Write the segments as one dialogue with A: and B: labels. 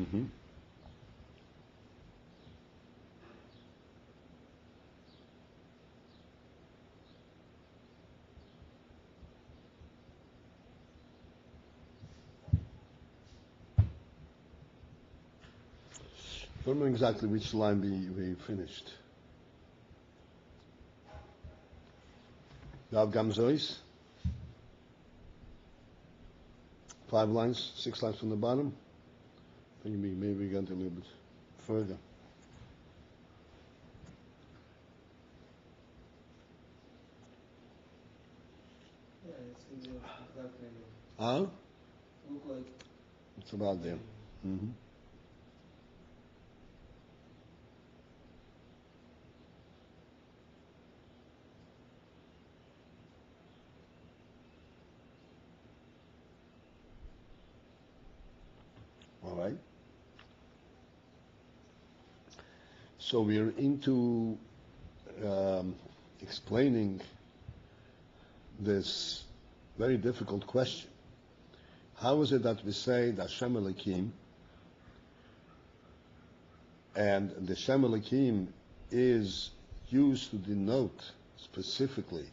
A: Mm-hmm. Don't know exactly which line we finished. Dav Gamzois. 5 lines, 6 lines from the bottom. Maybe we got a little bit further.
B: Yeah, it's exactly.
A: Huh?
B: Look like.
A: It's about there. Mm-hmm. All right. So we're into explaining this very difficult question. How is it that we say that Shem Elokim, and the Shem Elokim is used to denote specifically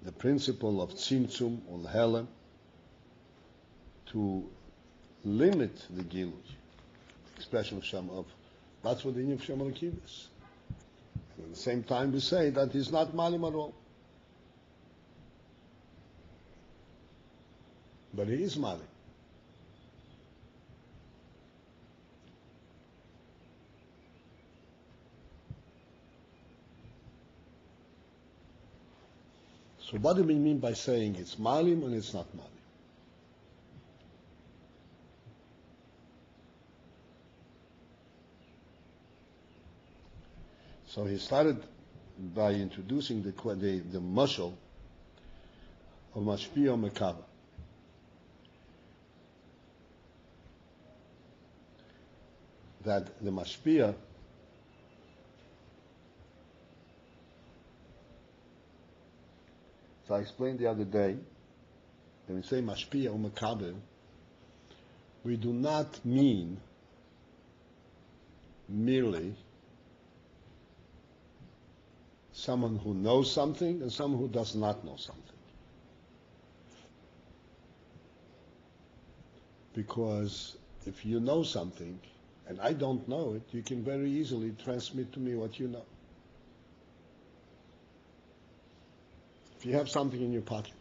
A: the principle of Tzimtzum or Helem, to limit the Gilui, expression of Shem of. That's what the meaning of Shem Elokim is. And at the same time, we say that he's not Malim at all. But he is Malim. So what do we mean by saying it's Malim and it's not Malim? So he started by introducing the mashal of Mashpia Mekaba. That the Mashpia so I explained the other day, when we say Mashpia or Mekabel, we do not mean merely someone who knows something and someone who does not know something. Because if you know something and I don't know it, you can very easily transmit to me what you know. If you have something in your pocket,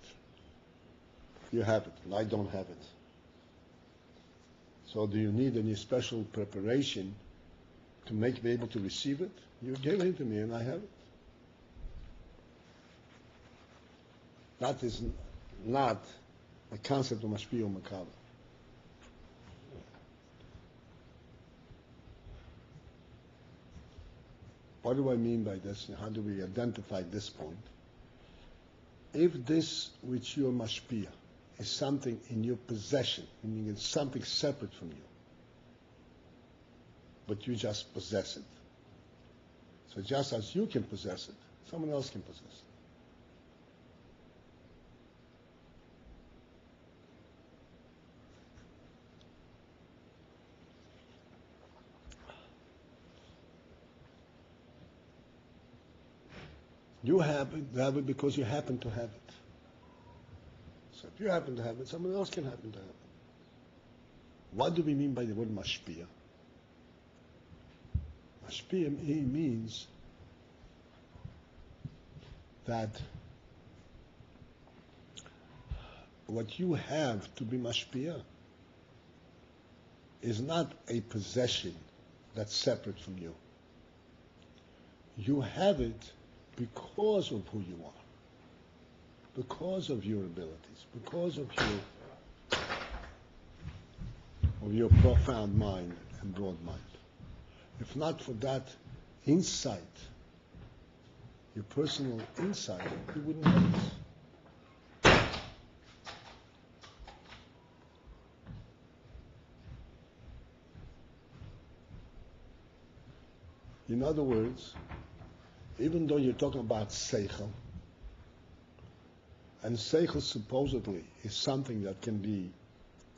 A: you have it, and I don't have it. So do you need any special preparation to be able to receive it? You gave it to me and I have it. That is not a concept of Mashpia or Mekabel. What do I mean by this? How do we identify this point? If this which you are Mashpia is something in your possession, meaning it's something separate from you, but you just possess it. So just as you can possess it, someone else can possess it. You happen to have it because you happen to have it. So if you happen to have it, someone else can happen to have it. What do we mean by the word mashpia? Mashpia means that what you have to be mashpia is not a possession that's separate from you. You have it because of who you are, because of your abilities, because of your profound mind and broad mind. If not for that insight, your personal insight, you wouldn't have it. In other words, even though you're talking about seichel, and seichel supposedly is something that can be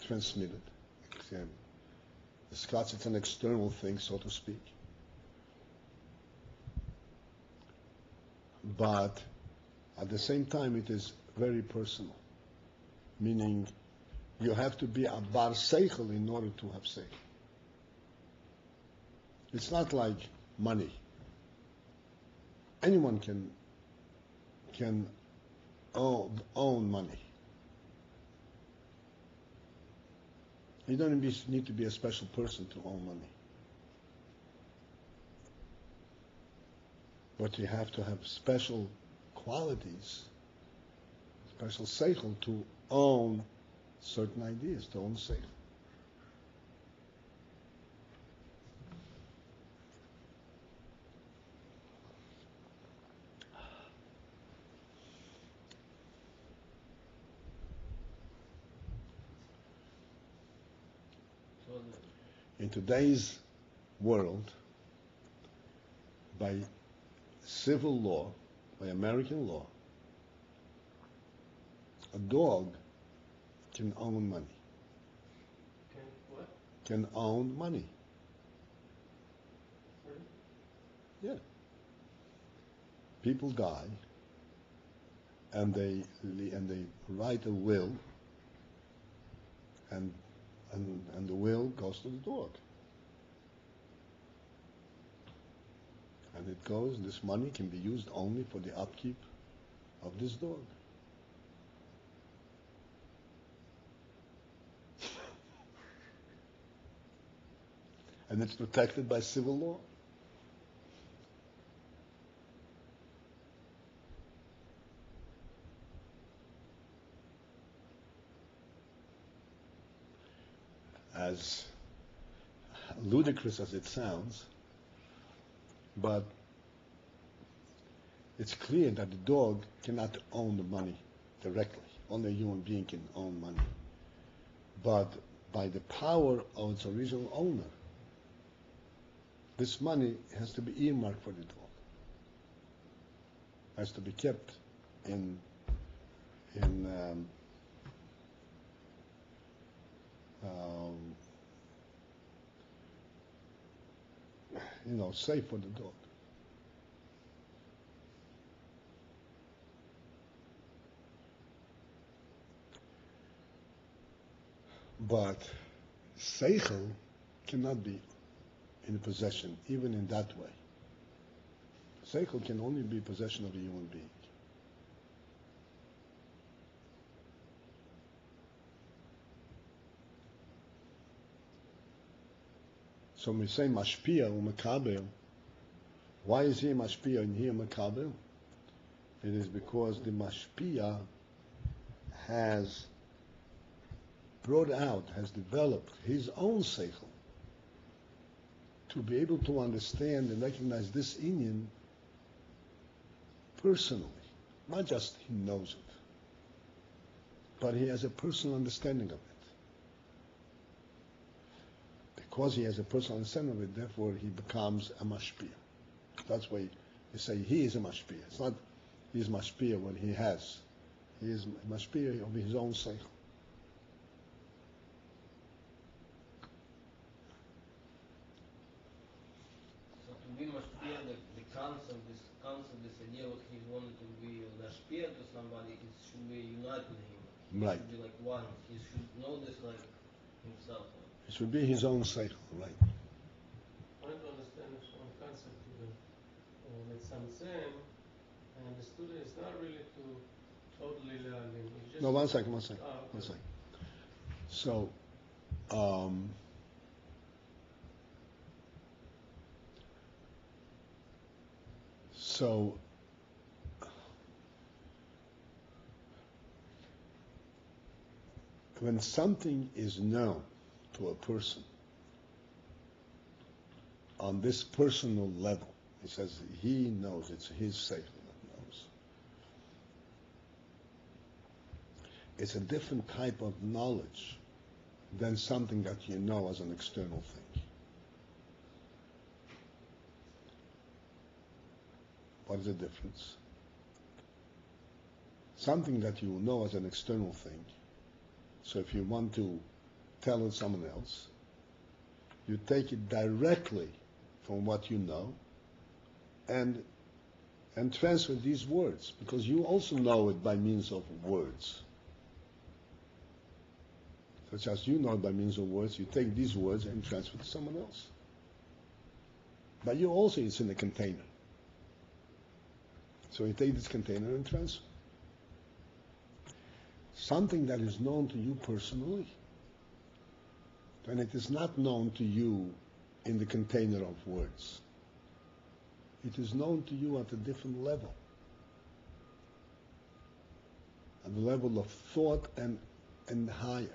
A: transmitted, The Scots, it's an external thing, so to speak. But at the same time, it is very personal, meaning you have to be a bar seichel in order to have seichel. It's not like money. Anyone can own money. You don't need to be a special person to own money. But you have to have special qualities, special seichel to own certain ideas, to own seichel. In today's world, by civil law, by American law, a dog can own money.
C: Can what?
A: Can own money.
C: Sorry?
A: Yeah. People die, and they write a will, and the will goes to the dog. And it goes, this money can be used only for the upkeep of this dog. And it's protected by civil law. As ludicrous as it sounds, but it's clear that the dog cannot own the money directly. Only a human being can own money. But by the power of its original owner, this money has to be earmarked for the dog. Has to be kept in safe for the dog. But seichel cannot be in possession, even in that way. Seichel can only be possession of a human being. So when we say mashpia or makabel, why is here mashpia and here makabel? It is because the mashpia has brought out, has developed his own seichel to be able to understand and recognize this inyan personally. Not just he knows it, but he has a personal understanding of it. Because he has a personal understanding of it, therefore he becomes a mashpia. That's why you say he is a mashpia. It's not he is mashpia when he has. He is mashpia of his own seichel.
D: So to be mashpia, the concept, this idea what he wanted to be mashpia to somebody, it should be united with him. He
A: Right.
D: should be like one. He should know this like himself.
A: It should be his own seichel, right?
C: Trying to understand this one concept with Samson, I understood it's not really to totally learn him. It's just
A: No, one second.
C: Oh, okay.
A: One second. So, when something is known to a person on this personal level, he says he knows, it's his seichel that knows. It's a different type of knowledge than something that you know as an external thing. What is the difference? Something that you know as an external thing. So if you want to tell it someone else. You take it directly from what you know and transfer these words, because you also know it by means of words. Such as you know it by means of words, you take these words and transfer to someone else. But you also, it's in a container. So you take this container and transfer. Something that is known to you personally, and it is not known to you in the container of words. It is known to you at a different level. At the level of thought and higher.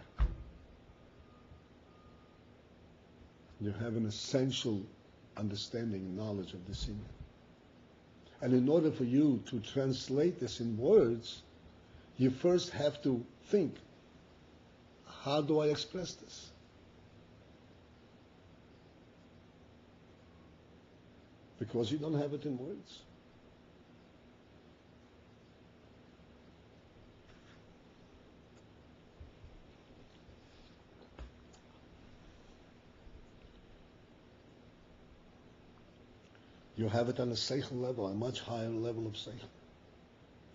A: You have an essential understanding and knowledge of this inyan. And in order for you to translate this in words, you first have to think, how do I express this? Because you don't have it in words. You have it on a seichel level, a much higher level of seichel.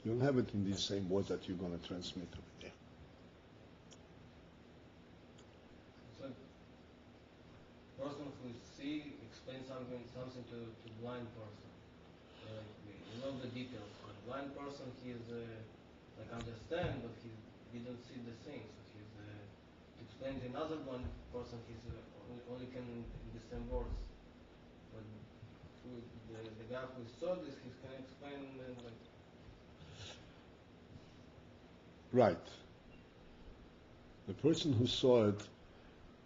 A: You don't have it in these same words that you're going to transmit over there.
D: So, person who see explains something to blind person. You know the details. But blind person, he's like understand, but he didn't see the thing. So he's explained to another blind person. He's only can understand words. But the guy who saw this, he can explain like.
A: Right. The person who saw it,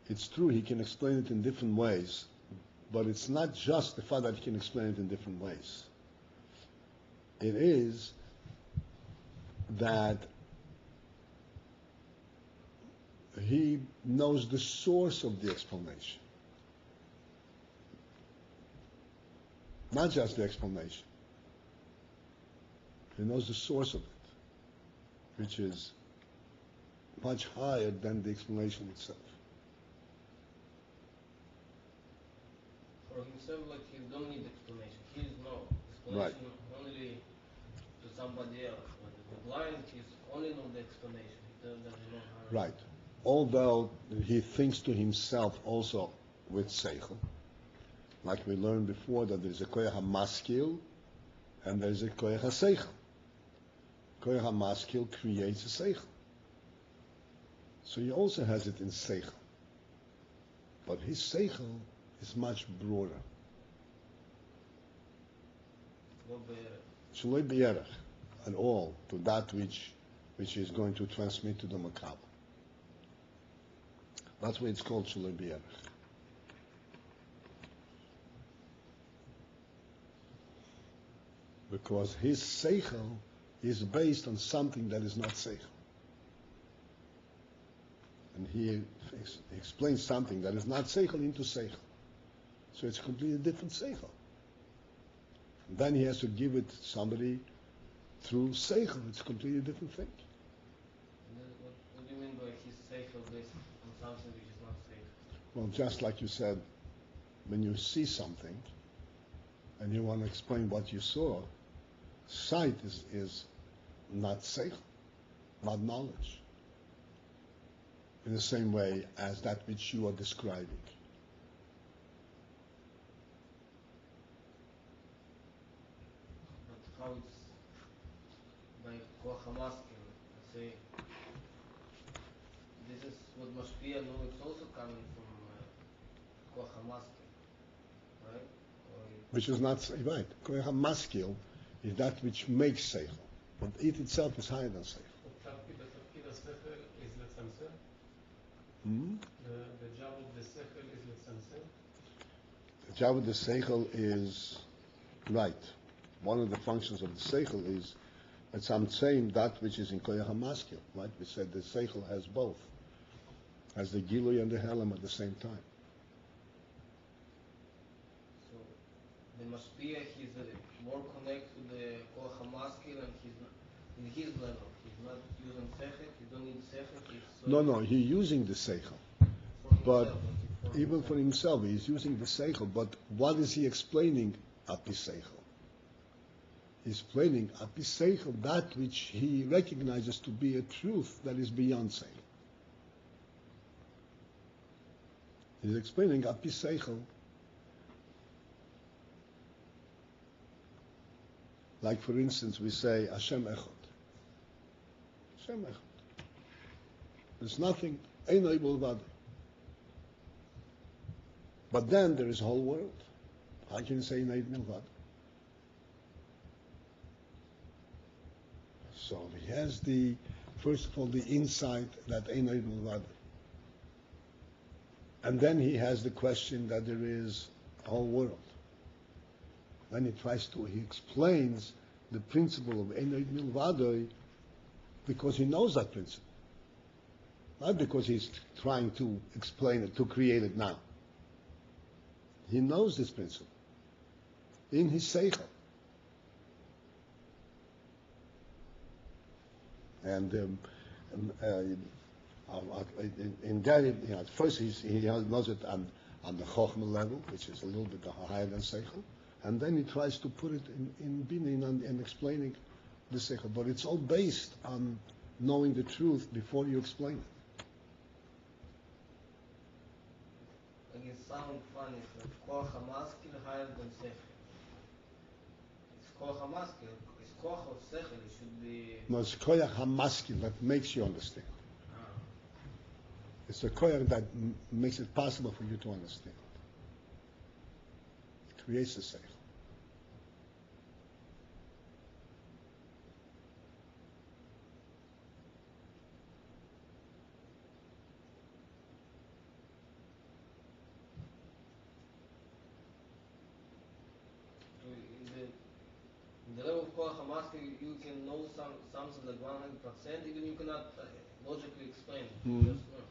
A: it's true, he can explain it in different ways, but it's not just the fact that he can explain it in different ways. It is that he knows the source of the explanation. Not just the explanation. He knows the source of it, which is much higher than the explanation itself.
D: For himself, like he don't need explanation. He no explanation
A: Right.
D: only to somebody else. But the blind, he only know the explanation. He doesn't know how.
A: Right. Although he thinks to himself also with seichel, like we learned before that there is a koyach hamaskil and there is a koyach haseichel. Koyach hamaskil creates a seichel. So he also has it in seichel. But his seichel is much broader.
D: No better.
A: Shaloi b'yerech at all to that which is going to transmit to the makabel. That's why it's called Shaloi b'yerech. Because his seichel is based on something that is not seichel. And he explains something that is not seichel into seichel. So it's a completely different seichel. And then he has to give it to somebody through seichel. It's a completely different thing.
D: What do you mean by his seichel based on something which is not seichel?
A: Well, just like you said, when you see something and you want to explain what you saw, sight is not seichel, not knowledge. In the same way as that which you are describing.
D: But how it's by koach hamaskim, I say this is what mashpia know it's also coming from koach hamaskim, right?
A: Which is not right. Koyach hamaskil is that which makes seichel, but it itself is higher than seichel.
C: בתפקיד השכל is לצמצם?
A: Hmm?
C: The job of the sechel is לצמצם?
A: The job of the seichel is right. One of the functions of the seichel is that I'm saying that which is in koyach hamaskil. Right? We said the seichel has both, has the gilui and the helam at the same time.
D: So the mashpia he's more connected to the koach hamaskim and he's not, in his level. He's not using sechel. He don't need sechel.
A: No, he's using the seichel, But
D: himself, not
A: even for himself, he's using the seichel. But what is he explaining? Api seichel. He's explaining api seichel, that which he recognizes to be a truth that is beyond seichel. He's explaining api seichel. Like, for instance, we say Hashem Echad. Hashem Echad. There's nothing, Ein Oibel Vada. But then there is a whole world. How can you say Ein Oibel Vada? So he has first of all, the insight that Ein Oibel Vada. And then he has the question that there is a whole world. Then he explains the principle of Ein Oibel Vada because he knows that principle. Not because he's trying to explain it, to create it now. He knows this principle in his seichel. And in that, at first he knows it on the chokhmah level, which is a little bit higher than seichel, and then he tries to put it in binin and explaining the seichel. But it's all based on knowing the truth before you explain it.
D: Like it sounds funny, it's like koach hamaskil higher than sechel. It's koach hamaskil, it's koach of sechel, it should be...
A: No, it's koyach hamaskil that makes you understand.
D: Ah.
A: It's a koyach that makes it possible for you to understand. It creates the seichel.
D: In the level of koach hamaskil, you can know something like 100%, even you cannot logically explain it.
A: Mhm.
D: Just know.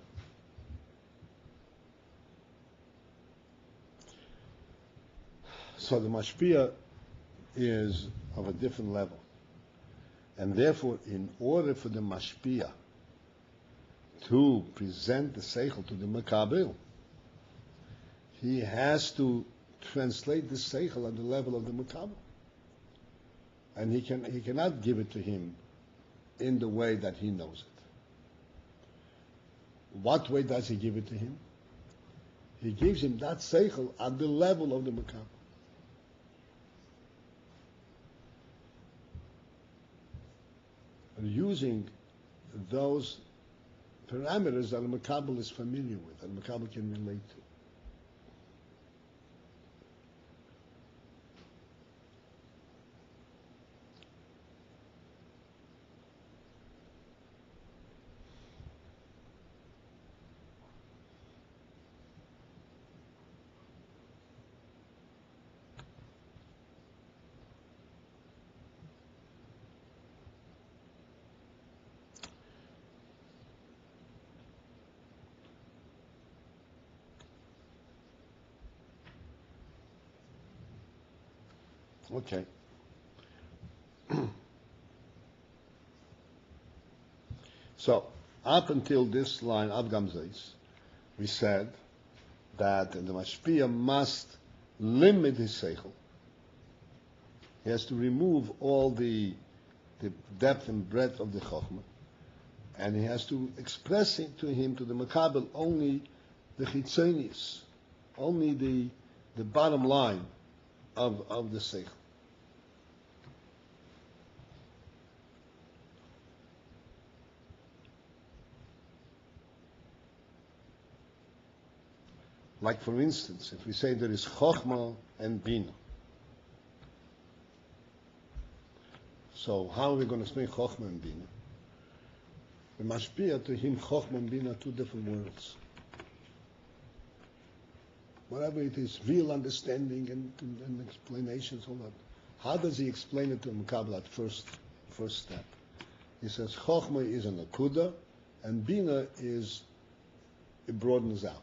A: So the mashpia is of a different level. And therefore, in order for the mashpia to present the seichel to the makabel, he has to translate the seichel at the level of the makabel. And he cannot give it to him in the way that he knows it. What way does he give it to him? He gives him that seichel at the level of the makabel. Using those parameters that a makabel is familiar with, that a makabel can relate to. Okay. So, up until this line, Av Gamzeis, we said that the mashpia must limit his seichel. He has to remove all the depth and breadth of the chokhmah, and he has to express it to him, to the makabel, only the chitzonius, only the bottom line of the seichel. Like, for instance, if we say there is chokhmah and bina, so how are we going to explain chokhmah and bina? The mashpia, to him, chokhmah and bina are two different worlds. Whatever it is, real understanding and explanations, all that. How does he explain it to Makabel at first step? He says chokhmah is an akuda, and bina is, it broadens out.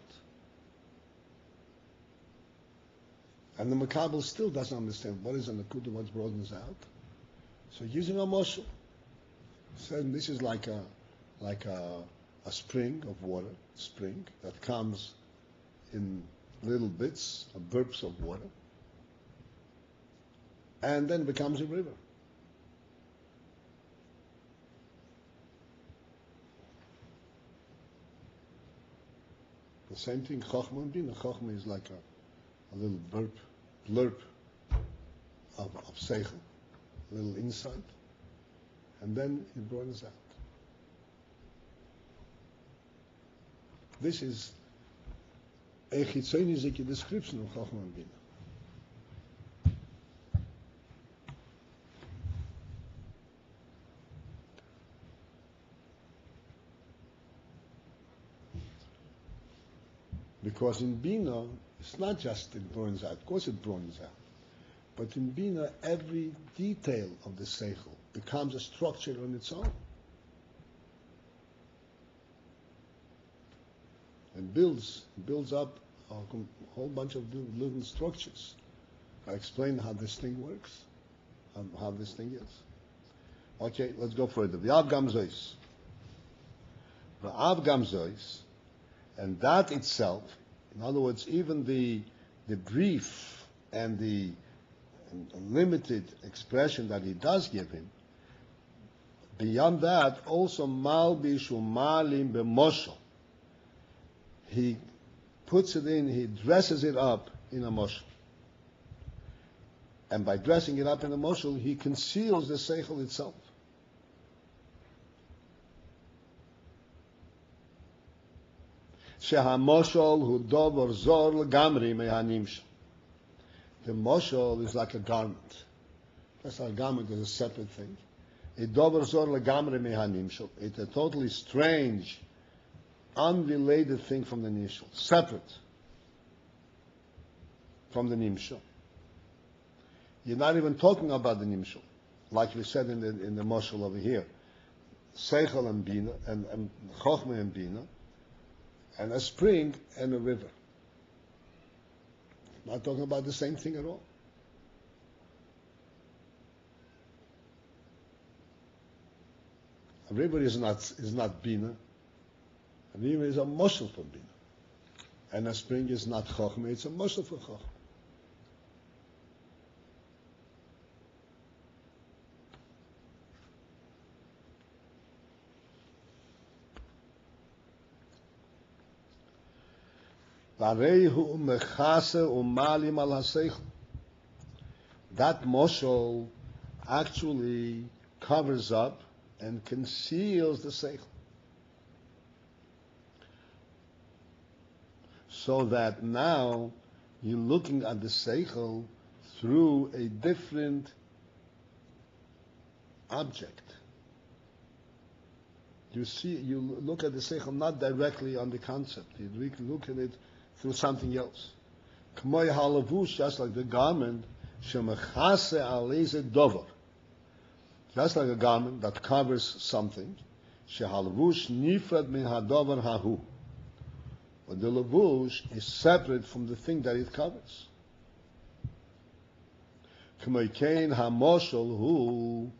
A: And the Makabel still doesn't understand what is an akuda, what broadens out. So using a moshel, saying this is like a spring of water, spring that comes in little bits, burps of water, and then becomes a river. The same thing, Chochmah and Bina. Chochmah is like a little blurb of Seichel, a little insight, and then it broadens out. This is a chitzonic description of Chochmah and Bina. Because in Bina, it's not just it broadens out. Of course it broadens out. But in Bina, every detail of the Seichel becomes a structure on its own. And builds up a whole bunch of little structures. I explain how this thing works, how this thing is. Okay, let's go further. V'av gamzois. V'av gamzois. And that itself, in other words, even the brief and the limited expression that he does give him, beyond that, also malbish umalim b'moshel. He puts it in, he dresses it up in a moshel. And by dressing it up in a moshel, he conceals the seichel itself. Shehamoshel hu dover zor legamri me'hanimshel. The moshel is like a garment. That's how a garment is a separate thing. A dover zor legamri me'hanimshel. It's a totally strange, unrelated thing from the nimshel, separate from the nimshel. You're not even talking about the nimshel, like we said in the moshel over here. Seichel and Bina, and Chochmah and Bina, and a spring and a river. Not talking about the same thing at all. A river is not Bina. A river is a moshel for Bina. And a spring is not Chochmah, it's a moshel for Chochmah. That moshel actually covers up and conceals the seichel, so that now you're looking at the seichel through a different object. You look at the seichel not directly on the concept. You look at it through something else. K'moy halavush, just like the garment, shemechase aleze dover. Just like a garment that covers something, shehalavush nifrad min hadover hahu. But the lavush is separate from the thing that it covers. K'moy kein hamoshel hu.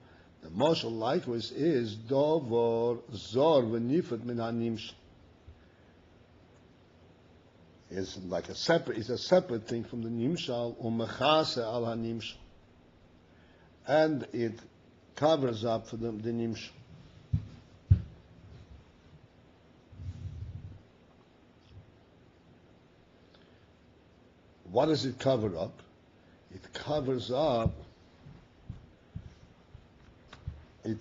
A: The moshel likewise is dover zor v'nifrad min hanimshel. It's like a separate thing from the nimshal, umechase al hanimshal, and it covers up for the nimshal. What does it cover up? It covers up. It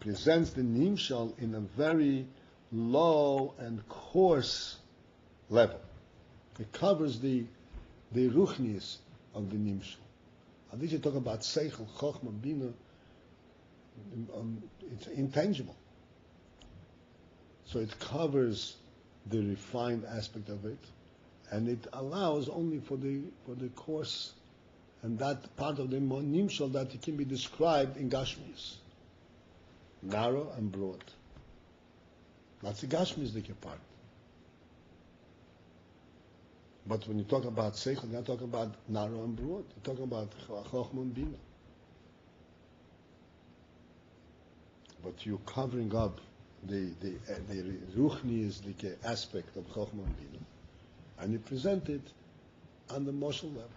A: presents the nimshal in a very low and coarse level. It covers the ruchnius of the nimshal. And this you talk about seichel, chochmah, bina. It's intangible. So it covers the refined aspect of it, and it allows only for the coarse and that part of the nimshal that it can be described in gashmis, narrow and broad. That's the gashmisdike part. But when you talk about seichel, you're not talking about narrow and broad. You're talking about chochmah and bina. But you're covering up the ruchniisdike aspect of chochmah and bina, And you present it on the moshel level.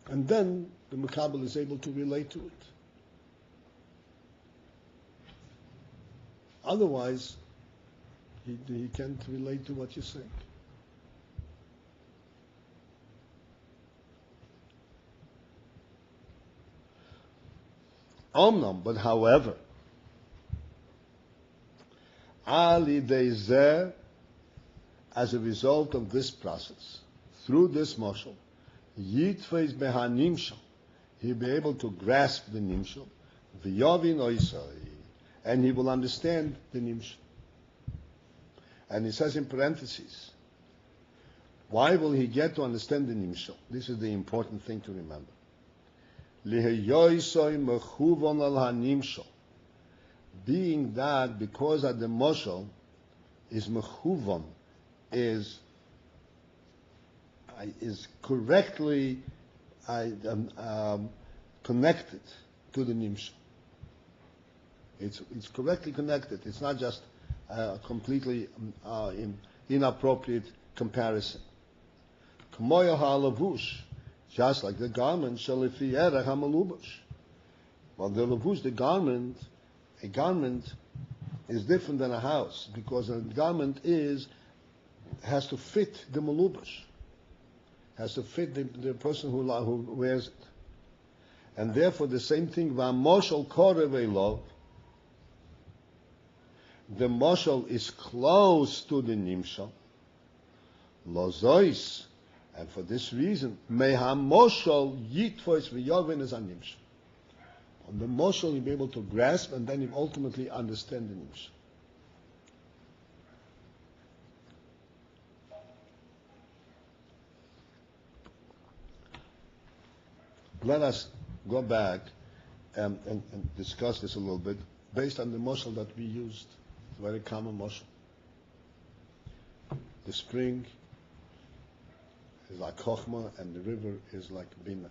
A: And then the Mekabel is able to relate to it. Otherwise, he can't relate to what you're saying. Omnam, but however, Ali Deizeh, as a result of this process, through this moshel, Yitfeis beha nimshal, he'll be able to grasp the nimshal, v'yovin oisai, and he will understand the nimshal. And he says in parentheses, why will he get to understand the nimshal? This is the important thing to remember. Liheyoisoi mechuvon al hanimshal, being that because at the moshel is mechuvon, is correctly connected to the nimshal. It's correctly connected. It's not just completely inappropriate comparison. K'moyo ha'lavush, just like the garment, shalifi erech ha'malubash. Well, the lavush, the garment, a garment is different than a house because a garment has to fit the malubash, has to fit the person who wears it. And therefore the same thing, v'amoshel korev love, the moshel is close to the nimshal, lozois, and for this reason, mehamoshel yitvois v'yovin is a nimshal. On the moshel you'll be able to grasp and then you ultimately understand the nimshal. Let us go back and discuss this a little bit based on the moshel that we used, the very common moshel. The spring is like Chochmah and the river is like Bina.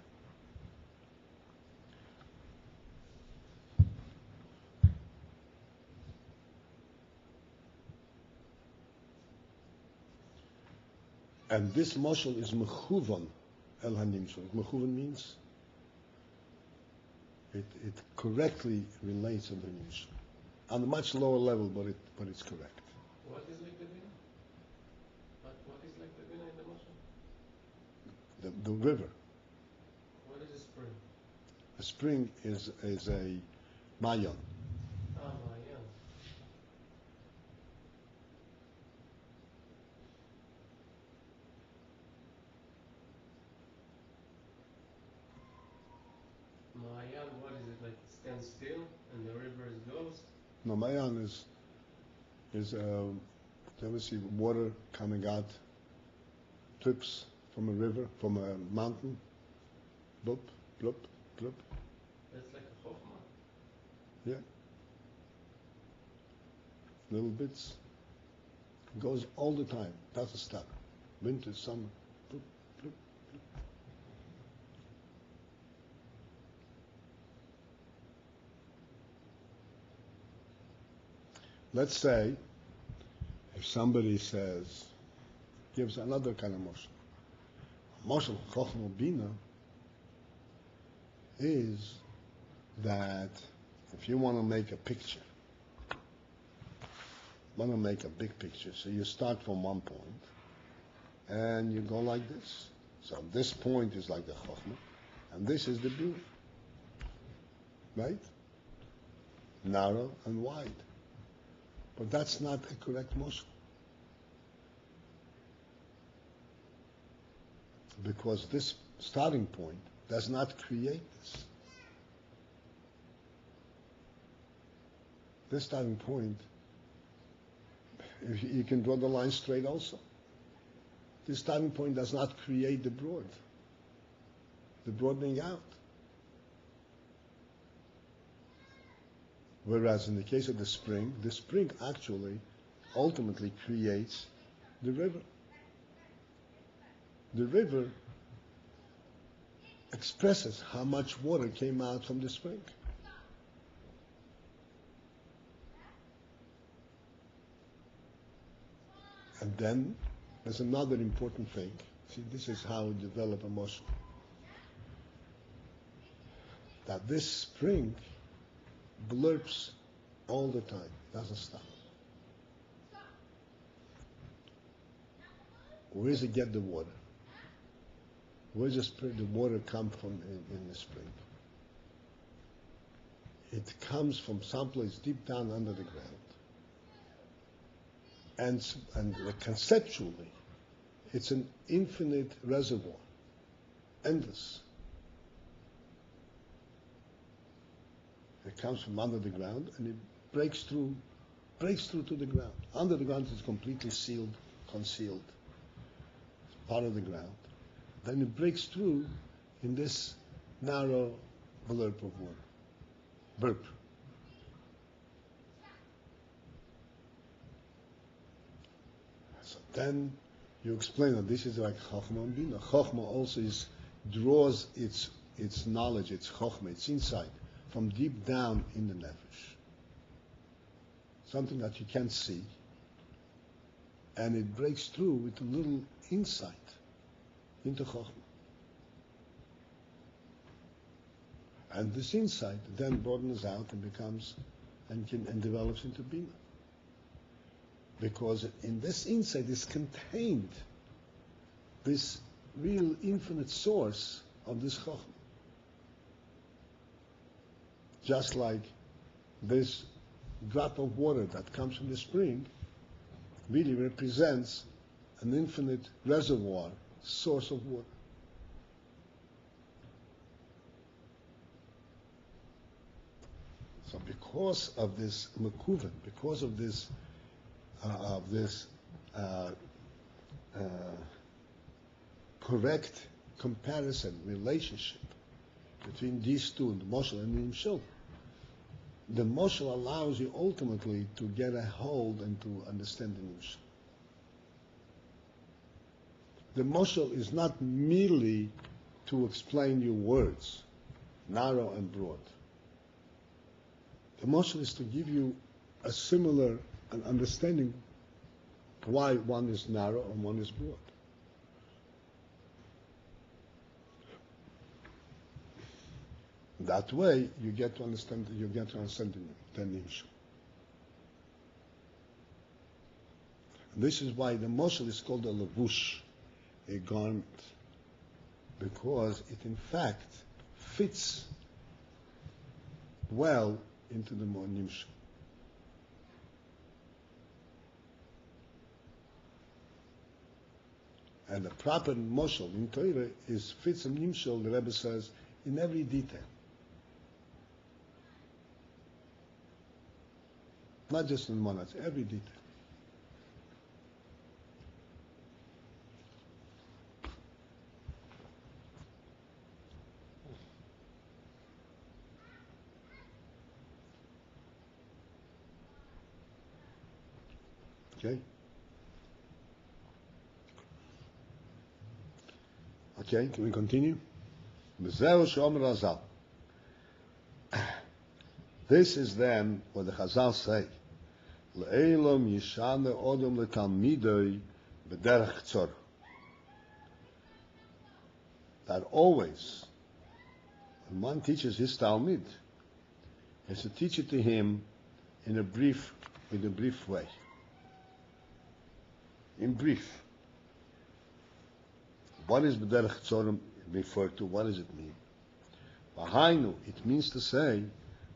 A: And this moshel is mechuvan el hanimshal. Mechuvan means it correctly relates to the nimshal on a much lower level, but it's correct.
C: What is like the Bina? What is like the Bina in the moshel?
A: The river.
C: What is a spring?
A: A spring is a mayan.
C: Mayan. Mayan, what is it, like it stands still and the river goes?
A: No, mayan is you ever see water coming out, drips from a river, from a mountain, bloop, bloop, bloop.
C: That's like a chokhmah.
A: Yeah. Little bits. It goes all the time. Doesn't stop. Winter, summer. Bloop, bloop, bloop. Let's say if somebody gives another kind of motion. Moshel Chochmah Bina is that if you want to make a picture, want to make a big picture, so you start from one point and you go like this. So this point is like the Chochmah, and this is the Bina, right? Narrow and wide. But that's not a correct motion. Because this starting point does not create this. This starting point, you can draw the line straight also. This starting point does not create the broadening out. Whereas in the case of the spring actually ultimately creates the river. The river expresses how much water came out from the spring. And then there's another important thing. See, this is how we develop emotion. That this spring blurps all the time, doesn't stop. Where does it get the water? Where does the water come from in the spring? It comes from someplace deep down under the ground. And conceptually, it's an infinite reservoir, endless. It comes from under the ground and it breaks through to the ground. Under the ground is completely sealed, concealed. It's part of the ground. Then it breaks through in this narrow blurb of water. Burp. So then you explain that this is like Chochmah and Bina. Chochmah also draws its knowledge, its Chochmah, its insight from deep down in the Nefesh. Something that you can't see. And it breaks through with a little insight into Chochmah. And this insight then broadens out and becomes and develops into Bina. Because in this insight is contained this real infinite source of this Chochmah. Just like this drop of water that comes from the spring really represents an infinite reservoir, source of water. So because of this mekuven, because of this correct comparison, relationship between these two, the Moshel and the Nimshel, the Moshel allows you ultimately to get a hold and to understand the Nimshel. The Moshel is not merely to explain you words, narrow and broad. The Moshel is to give you a similar understanding why one is narrow and one is broad. That way, you get to understand the Nimshel. This is why the Moshel is called a levush, a garment, because it in fact fits well into the Nimshel. And the proper Moshel in Torah fits a Nimshel, the Rebbe says, in every detail. Not just in one, it's every detail. Okay? Okay, can we continue? This is then what the Chazal say. Le'elam yishane odom letalmidoi b'derech tzor. That always, when one teaches his Talmid, he has to teach it to him in a brief way. In brief. What is b'derech tzor referred to? What does it mean? V'hainu, it means to say,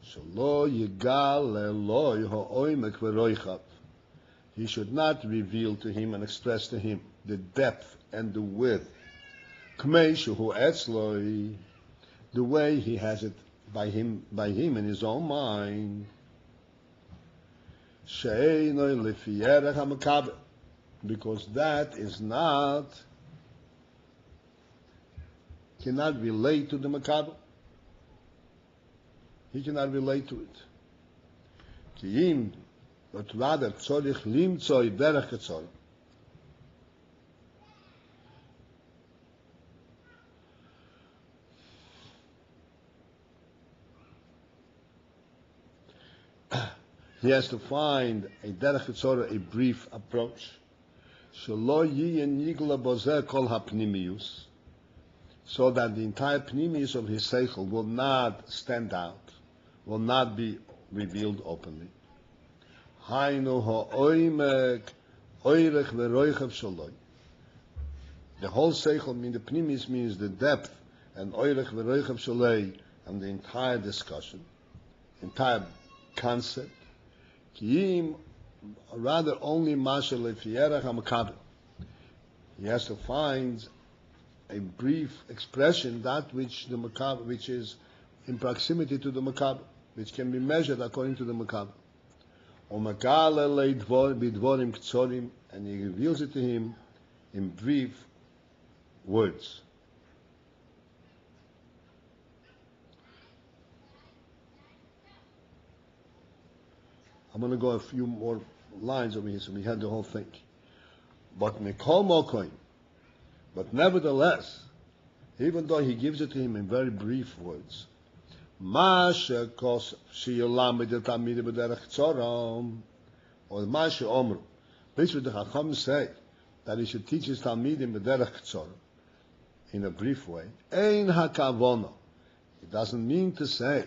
A: Shelo yigal eloi ha'oimek v'roichav. He should not reveal to him and express to him the depth and the width. K'mei shehu etzloi, the way he has it by him in his own mind. She'enoi lefi erech ha'mekaber, because that is cannot relate to the mekaber. He cannot relate to it. Ki but rather tzorich limtzoi derech tzor. He has to find a derech tzor, a brief approach. Shelo yiyin yigla bozeh kol hapnimius, so that the entire pnimius of his seichel will not stand out, will not be revealed openly. Hainu ha'oimek oirech v'roichev shaloi. The whole seichel, the pnimius means the depth, and oirech v'roichev shaloi, and the entire discussion, entire concept. Kiim, rather only masha lefierach hamakabel. He has to find a brief expression, that which the makabel, which is in proximity to the makabel, which can be measured according to the makabel. Umakala leidvor bidvorim ktsorim, and he reveals it to him in brief words. I'm going to go a few more lines over here, so we had the whole thing. But Mikol Mokoim, but nevertheless, even though he gives it to him in very brief words, Masha kos sheyolamed tamid b'derech tzoram, or Masha omru, this would the Chacham say, that he should teach his talmidim b'derech tzoram, in a brief way. Ein hakavono, it doesn't mean to say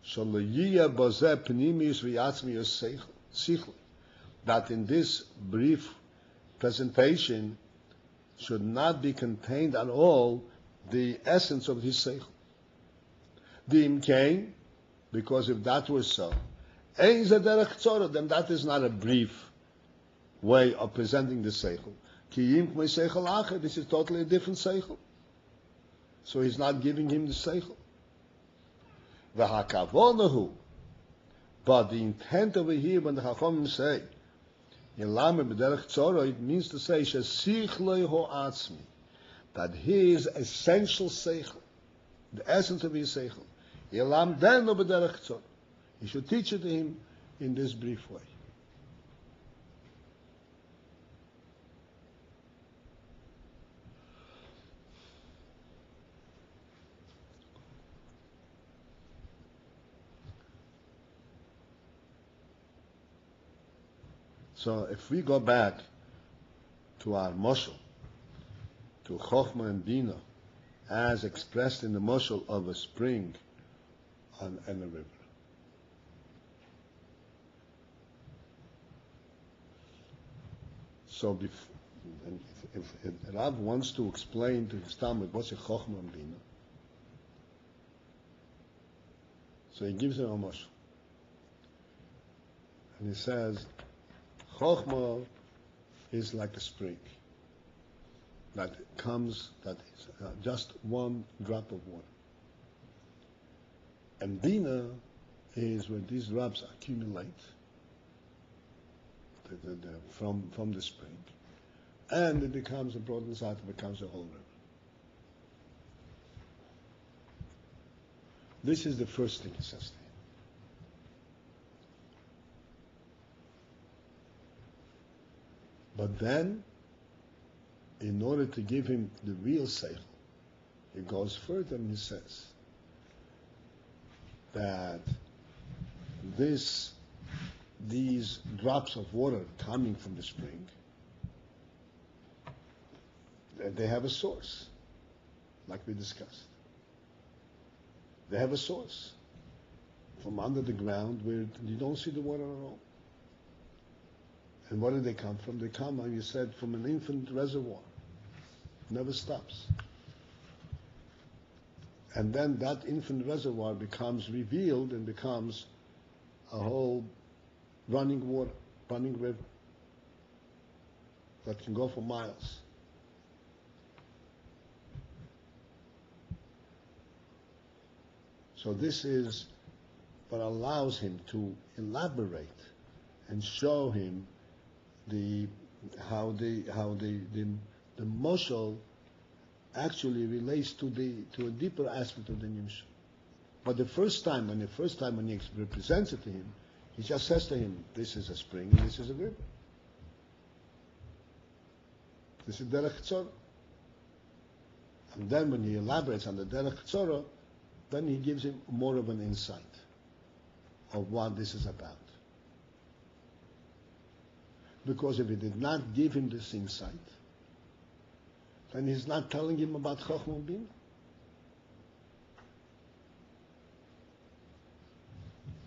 A: sholiyah bozeh pnimius v'yatzmius sichli, that in this brief presentation should not be contained at all the essence of his seichel. Dim kain, because if that was so, ein ze derech tzora, then that is not a brief way of presenting the seichel. Ki im k'mei seichel acher, this is totally a different seichel. So he's not giving him the seichel. V'hakavonahu, but the intent over here when the Chachamim say Yelame b'derech tzora, it means to say shesichloi ho'atzmi, that his essential seichel, the essence of his seichel, Yelam deno b'derech tzora. He should teach it to him in this brief way. So if we go back to our moshel, to Chochmah and Bina, as expressed in the moshel of a spring and a river. So if Rav wants to explain to his Talmud what's a Chochmah and Bina, so he gives him a moshel. And he says, Chochmah is like a spring that comes, that is just one drop of water. And Bina is where these drops accumulate from the spring, and it becomes a broad inside, it becomes a whole river. This is the first thing he says to him. But then, in order to give him the real seichel, he goes further and he says that these drops of water coming from the spring, they have a source, like we discussed. They have a source from under the ground where you don't see the water at all. And where do they come from? They come, like you said, from an infinite reservoir. Never stops. And then that infinite reservoir becomes revealed and becomes a whole running water, running river that can go for miles. So this is what allows him to elaborate and show him how the moshel actually relates to a deeper aspect of the nimshal. But the first time when he represents it to him, he just says to him, "This is a spring and this is a river. This is derech tzora." And then when he elaborates on the derech tzora, then he gives him more of an insight of what this is about. Because if he did not give him this insight, then he's not telling him about Chochmah and Bina.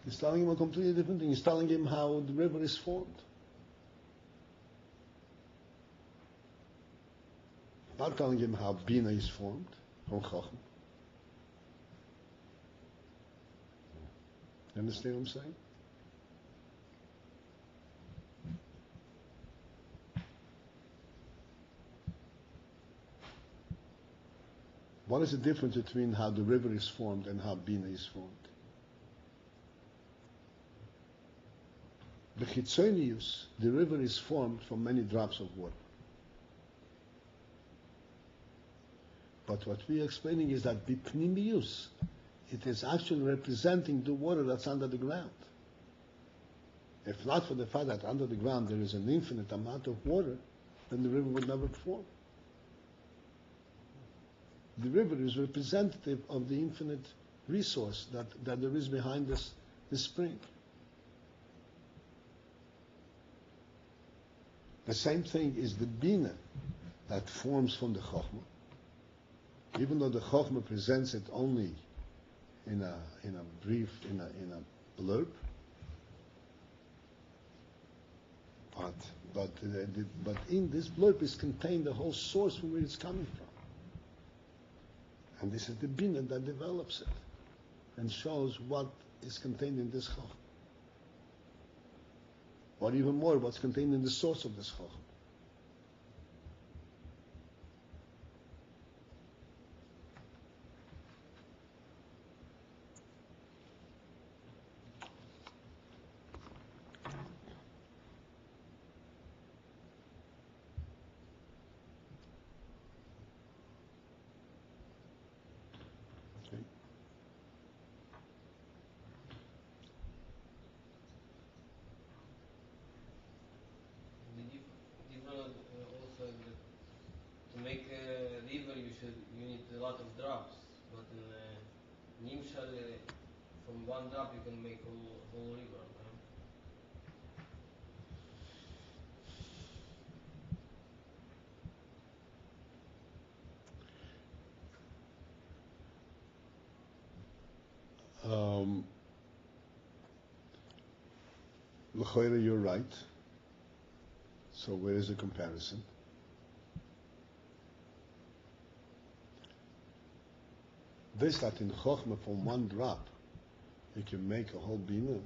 A: He's telling him a completely different thing. He's telling him how the river is formed. Not telling him how Bina is formed from Chochmah. You understand what I'm saying? What is the difference between how the river is formed and how Bina is formed? The Chitzonius, the river is formed from many drops of water. But what we are explaining is that Bipnimius, it is actually representing the water that's under the ground. If not for the fact that under the ground there is an infinite amount of water, then the river would never form. The river is representative of the infinite resource that there is behind this spring. The same thing is the Bina that forms from the Chochmah. Even though the Chochmah presents it only in a brief, in a blurb, but in this blurb is contained the whole source from where it's coming from. And this is the Bina that develops it and shows what is contained in this Chochmah. Or even more, what's contained in the source of this Chochmah.
D: To make a river, you need a lot of drops. But in Nimshal, from one drop you can make a whole river.
A: L'choira, you're right. So where is the comparison? This that in Chochmah from one drop you can make a whole Bina,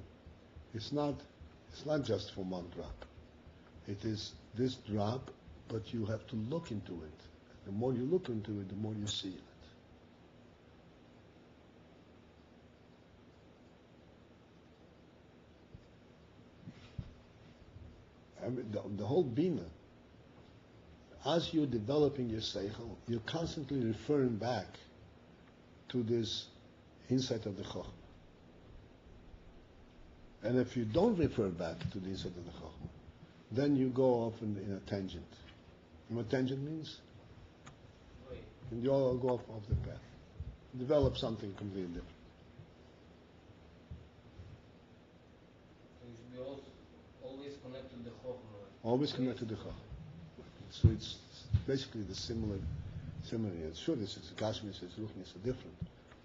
A: it's not just from one drop. It is this drop, but you have to look into it. The more you look into it, the more you see it. The whole Bina, as you're developing your Seichel, you're constantly referring back to this insight of the Chochmah. And if you don't refer back to the insight of the Chochmah, then you go off in a tangent. You know what tangent means?
D: Wait.
A: And you all go off the path. Develop something completely different.
D: So you should be always connected to the Chochmah.
A: Always connected to the Chochmah. So it's basically the similar. Sure, this is Gashmis, it's Ruchnis, it's different,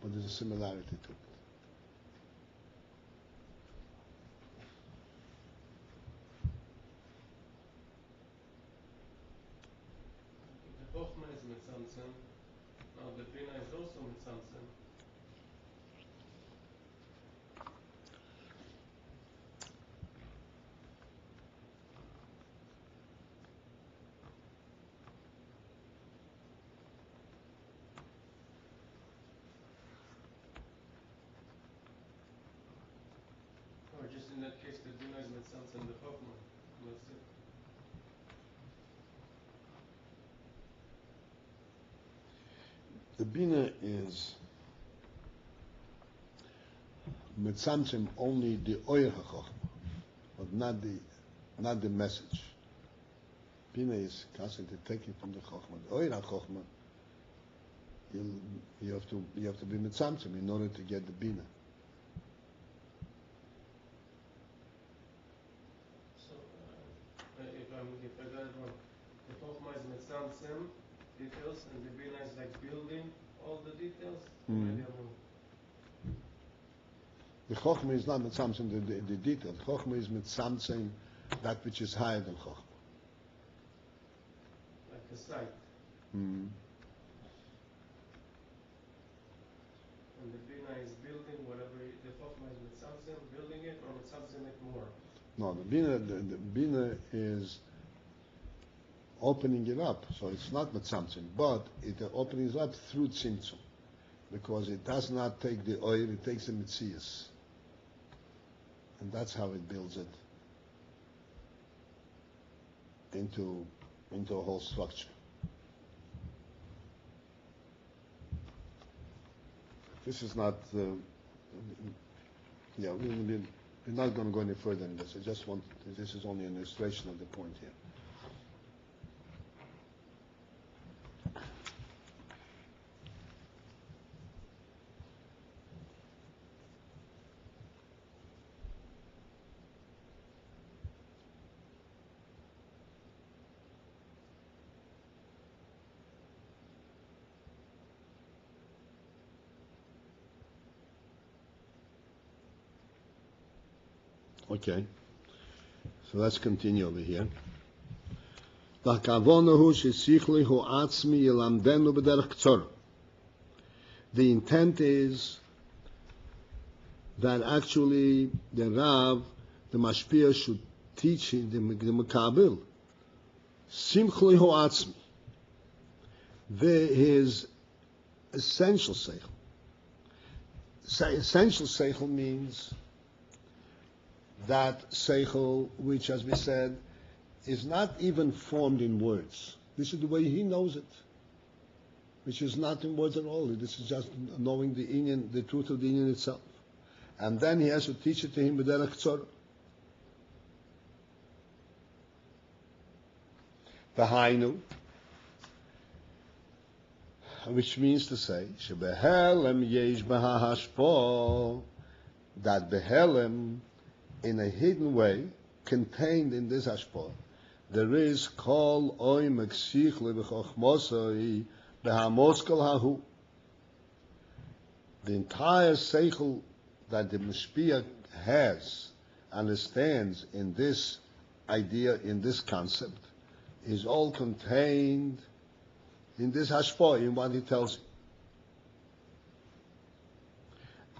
A: but there's a similarity to it.
C: The Chochmah is Mitzamtzem. Now the Bina is also Mitzamtzem. Or just in that case, the Bina is Mitzamtzem, the Chochmah. That's it.
A: The Bina is Mitzamtzem only the Oyer HaChochmah, but not the message. Bina is constantly taken from the Chochmah. The Oyer HaChochmah, you have to be Mitzamtzem in order to get the Bina.
C: So, maybe I'm wrong.
A: The Chokhmah is not mitzamtzim the detail. The Chokhmah is mitzamtzim that which is higher than Chokhmah.
C: Like a site.
A: Mm.
C: And the Bina is building whatever the Chokhmah is mitzamtzim, building it or mitzamtzim it more.
A: No, the Bina is opening it up, so it's not mitzamtzim, but it opening it up through tzimtzum, because it does not take the oil, it takes the mitzias. And that's how it builds it into a whole structure. This is not, we're not going to go any further in this. This is only an illustration of the point here. Okay, so let's continue over here. The intent is that actually the Rav, the Mashpia, should teach the Mekabil Simchli Ho'atzmi, his essential seichel. Essential seichel means that seichel, which, as we said, is not even formed in words. This is the way he knows it, which is not in words at all. This is just knowing the inyan, the truth of the inyan itself. And then he has to teach it to him b'derech tzorah. V'hainu, which means to say, shebehelem yesh b'ha hashpo, that behelem, in a hidden way, contained in this hashpah, there is kol oy meksich lebechochmosoi behamoskal hahu. The entire seichel that the Mashpia has, understands in this idea, in this concept, is all contained in this hashpah, in what he tells you.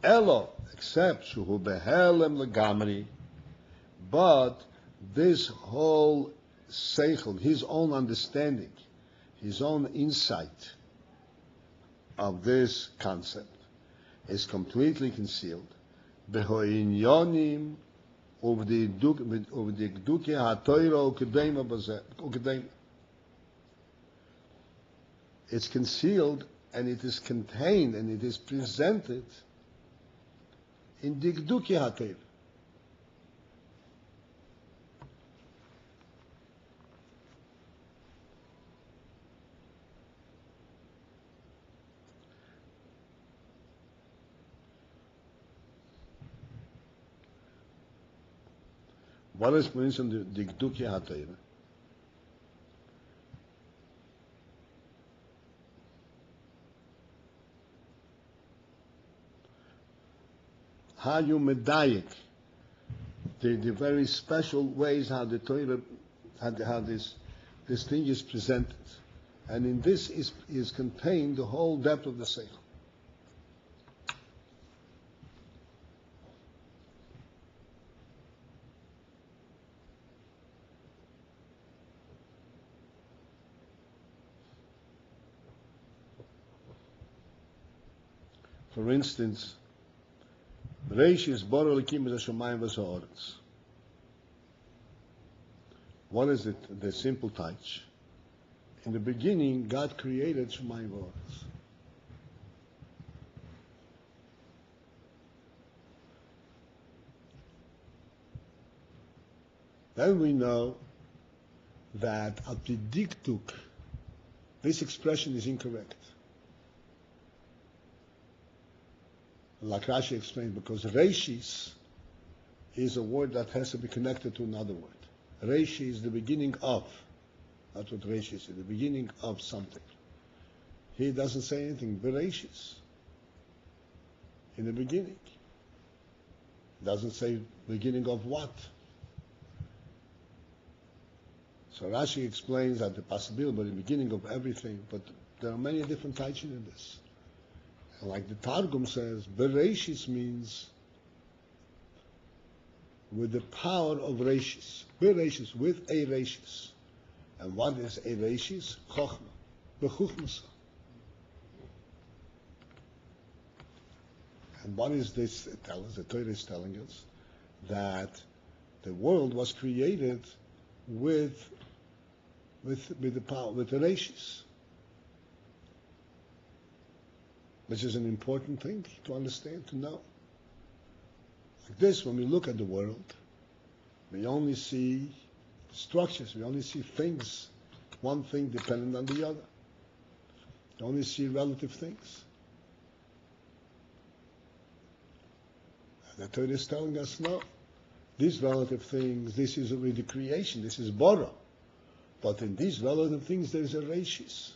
A: Elo, except shuhu behelem legamri, but this whole seichel, his own understanding, his own insight of this concept is completely concealed. Behoinyonim of the gduke hatoiro ukedema. It's concealed and it is contained and it is presented in the gduke hatoiro. What is, for instance, the Gduki HaTorah? How you medayik, the very special ways how the Torah, how this thing is presented. And in this is contained the whole depth of the seichel. For instance, Reish is Boro Likim is Hashemayim v'Ha'aretz. What is it? The simple touch. In the beginning, God created Shemayim v'Ha'aretz. Then we know that at the diktuk, this expression is incorrect. Like Rashi explained, because Reishis is a word that has to be connected to another word. Reishi is the beginning of. That's what Reishi is, the beginning of something. He doesn't say anything, Bereishis. in the beginning. It doesn't say beginning of what. So Rashi explains that the possibility, but the beginning of everything, but there are many different types in this. And like the Targum says, Bereshis means with the power of Reshis. Bereshis, with a Reshis. And what is a Reshis? Chochmah. Bechuchmasa. And what is this tell us? The Torah is telling us that the world was created with the power, with the Reshis. Which is an important thing to understand, to know. Like this, when we look at the world, we only see structures, we only see things, one thing dependent on the other. We only see relative things. And the Torah is telling us, no, these relative things, this is already creation, this is Bora. But in these relative things, there's a Reshis.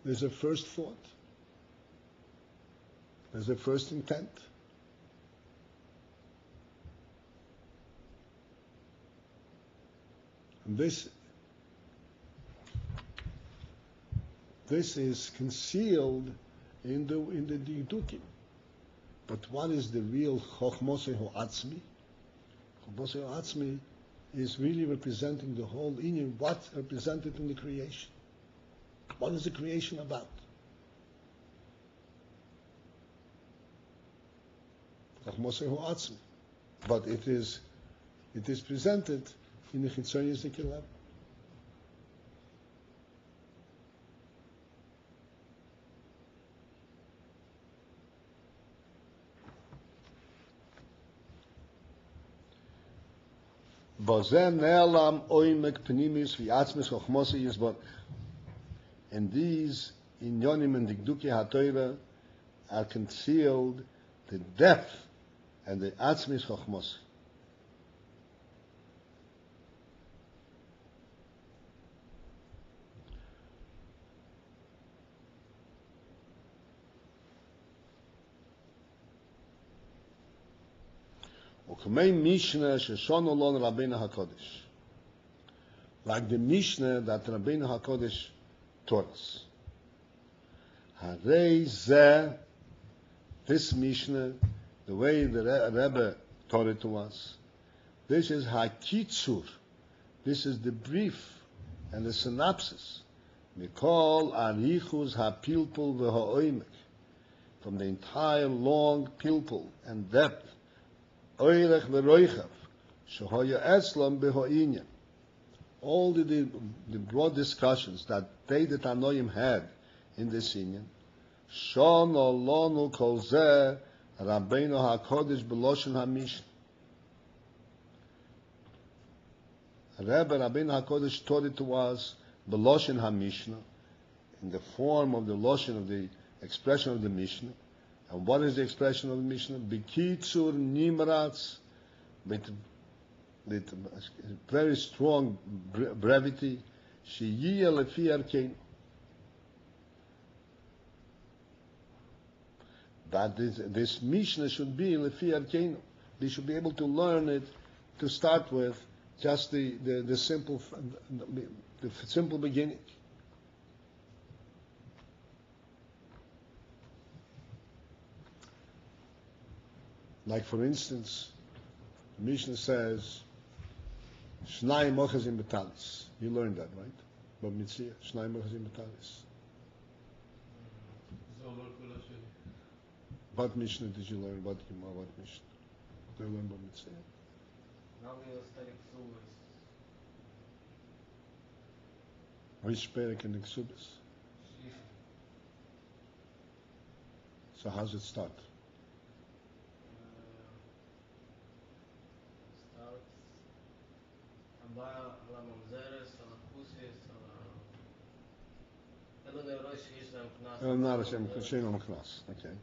A: There's a first thought. There's a first intent. And this is concealed in the Didukim. But what is the real Chochmosei Ho'atzmi? Chochmosei Ho'atzmi is really representing the whole Inyan, what's represented in the creation. What is the creation about? Chochmosei Ho'atzmi. But it is presented in the Chitzonius Nikilab. And these inyonim and dikduki haTorah are concealed the depth and the atzmis chochmos. Like the Mishnah that Rabbeinu HaKodesh taught us. This Mishnah, the way the Rebbe taught it to us, this is HaKitzur. This is the brief and the synopsis. Mikol Arichus HaPilpul v'Ha'oimek. From the entire long pilpul and depth. Oirech v'Roichav. Shehoya Eslam b'Ha'inyan. All the broad discussions that they, the Tanoim, had in this Inyan, Shon Olonu Kol Zeh Rabbeinu HaKodesh B'Loshen HaMishnah. Rabbeinu HaKodesh taught it to us B'Loshen HaMishnah, in the form of the Loshen, of the expression of the Mishnah. And what is the expression of the Mishnah? B'Kitzur Nimratz, with very strong brevity. Sheyiyah lefi arkein. That this Mishnah should be lefi arkein. We should be able to learn it to start with, just the simple beginning. Like for instance, Mishnah says, Shnai mochazim betalis. You learned that, right? But mitzvah, Shnai mochazim betalis. What Mishnah did you learn? What Gemara? What Mishnah? Did you learn about mitzvah?
D: Now we will study Ksubas.
A: Which perek in the Ksubas? So how's it start?
D: Starts Abba ala mamzeres, ala kusis, ala Rosh Yesh Lem Knas.
A: Not Hashem Kushin Knas. Okay.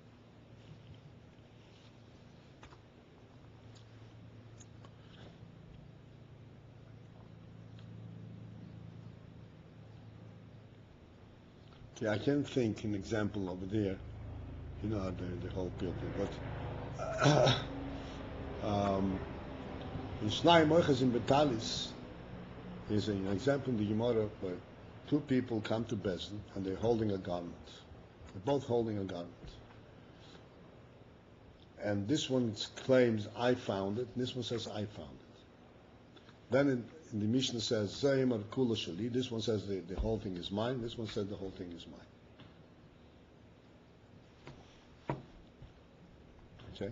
A: Okay, I can think an example over there. You know the whole Pilpul. But in Shnai Moiches in Betalis is an example in the Gemara where two people come to Bezdin and they're holding a garment. They're both holding a garment. And this one claims, I found it, and this one says, I found it. Then in the Mishnah says, Zayimar Kula Shali, this one says the whole thing is mine, this one says the whole thing is mine. Okay?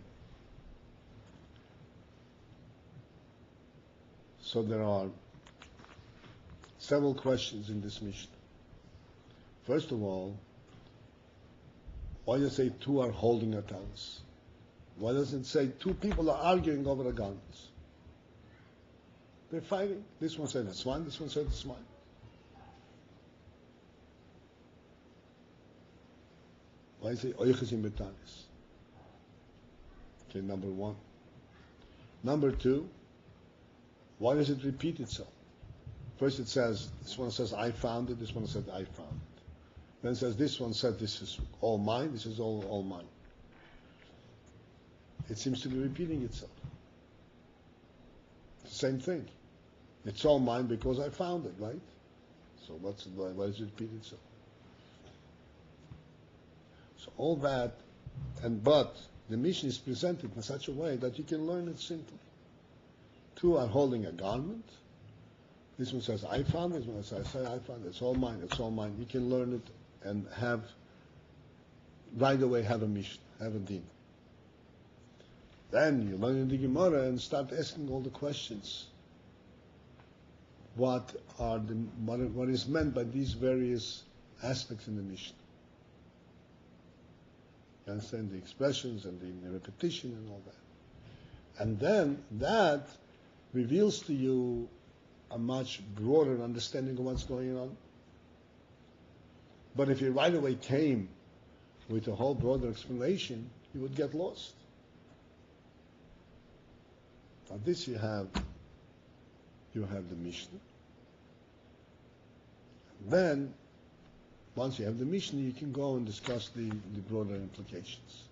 A: So there are several questions in this Mishnah. First of all, why does it say two are holding a talus? Why doesn't it say two people are arguing over a garment? They're fighting. This one said it's mine, this one said it's mine. Why is it oiches in betalis? Okay, number one. Number two, why does it repeat itself? First it says, this one says I found it, this one said I found it. Then it says this one said this is all mine, this is all mine. It seems to be repeating itself. It's the same thing. It's all mine because I found it, right? So why does it repeat itself? So all that, but the Mishnah is presented in such a way that you can learn it simply. Two are holding a garment. This one says, I found it. This one says, I found it. It's all mine. It's all mine. You can learn it and right away have a Mishnah, have a din. Then you learn in the Gemara and start asking all the questions. What is meant by these various aspects in the Mishnah? You understand the expressions and the repetition and all that. And then that reveals to you a much broader understanding of what's going on. But if you right away came with a whole broader explanation, you would get lost. Now this you have the Mishnah. Then, once you have the Mishnah, you can go and discuss the broader implications.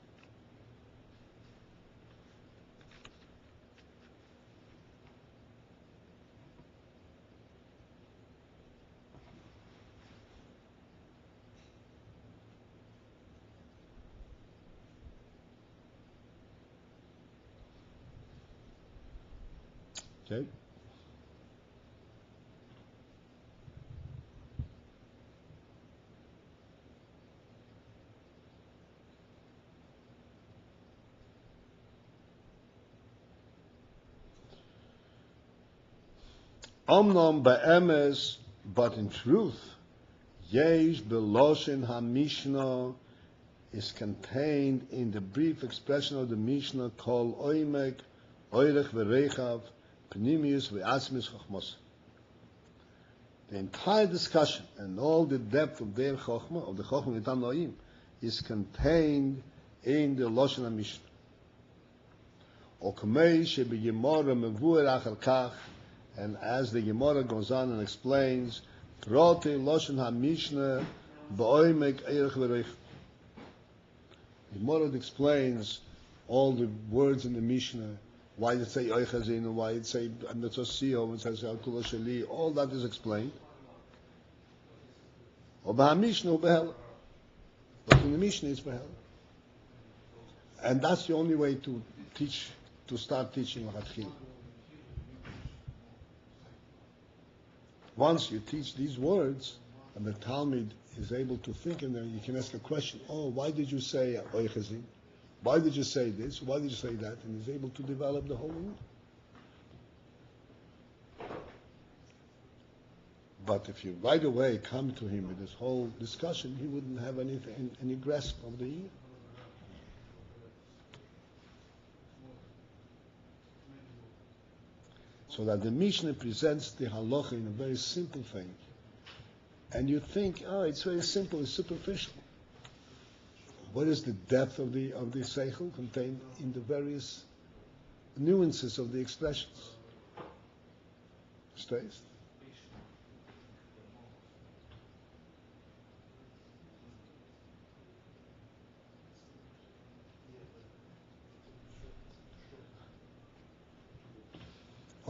A: Okay? Omnom be'emes, but in truth, yesh beloshin ha-mishnah is contained in the brief expression of the Mishnah called oimek, oirech v'rechav, pnimius v'asmis chochmos. The entire discussion and all the depth of their chochmah, of the chochmah v'tam noim, is contained in the Loshen HaMishnah. O k'mei she'b'yemora mevuer achar kach, and as the Gemara goes on and explains, Prote Loshen HaMishnah b'oimek eirech v'reich. The Gemara explains all the words in the Mishnah, why it say oichazin, why it say mitzvah, it says kula sheli, all that is explained. Or b'hamishnah b'hela. But in the Mishnah it's b'hela. And that's the only way to teach, to start teaching L'chatchila. Once you teach these words, and the Talmud is able to think in there, you can ask a question, why did you say oichazin? Why did you say this? Why did you say that? And he's able to develop the whole rule. But if you right away come to him with this whole discussion, he wouldn't have any grasp of the year. So that the Mishnah presents the halacha in a very simple thing. And you think, it's very simple, it's superficial. What is the depth of the seichel contained in the various nuances of the expressions? Stays?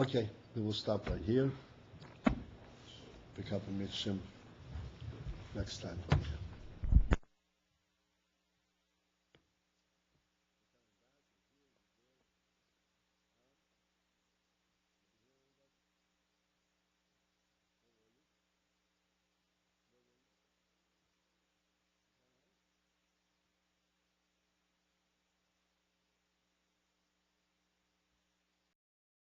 A: Okay, we will stop right here. Pick up a mitzvah next time.